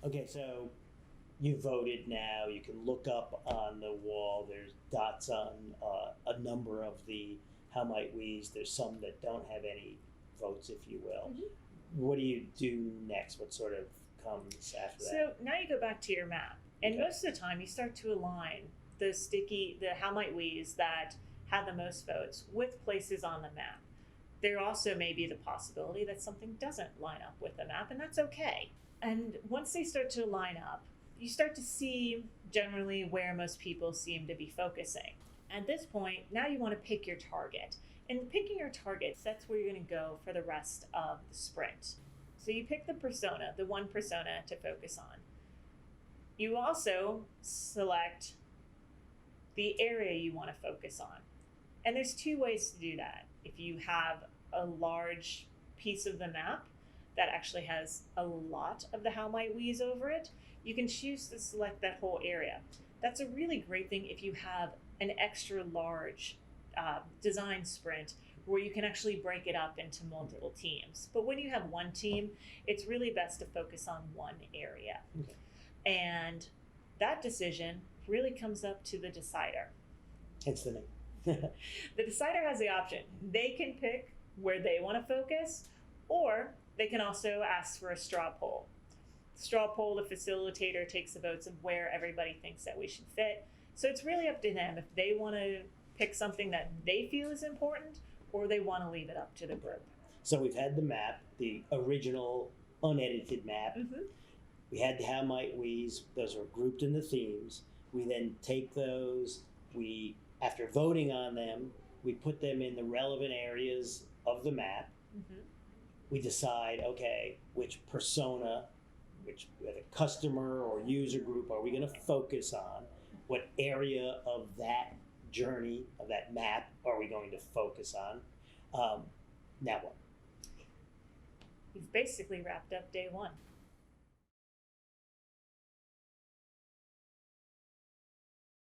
Okay, so you voted now. You can look up on the wall. There's dots on a number of the how might we's. There's some that don't have any votes, if you will. What do you do next? What sort of comes after that? So now you go back to your map, and Okay. most of the time you start to align the how might we's that had the most votes with places on the map. There also may be the possibility that something doesn't line up with the map, and that's okay. And once they start to line up, you start to see generally where most people seem to be focusing. At this point, now you want to pick your target. And picking your target, that's where you're going to go for the rest of the sprint. So you pick the one persona to focus on. You also select the area you want to focus on. And there's two ways to do that. If you have a large piece of the map that actually has a lot of the how might we's over it, you can choose to select that whole area. That's a really great thing if you have an extra large design sprint where you can actually break it up into multiple teams. But when you have one team, it's really best to focus on one area. Okay. And that decision really comes up to the decider. Hence the name. The decider has the option. They can pick where they want to focus, or they can also ask for a straw poll. Straw poll, the facilitator takes the votes of where everybody thinks that we should fit. So it's really up to them if they want to pick something that they feel is important, or they want to leave it up to the group. So we've had the map, the original unedited map. We had the how might we's. Those are grouped in the themes. We then take those, after voting on them, we put them in the relevant areas of the map. We decide, okay, which persona, which customer or user group are we going to focus on? What area of that journey, of that map, are we going to focus on? Now what? You've basically wrapped up day one.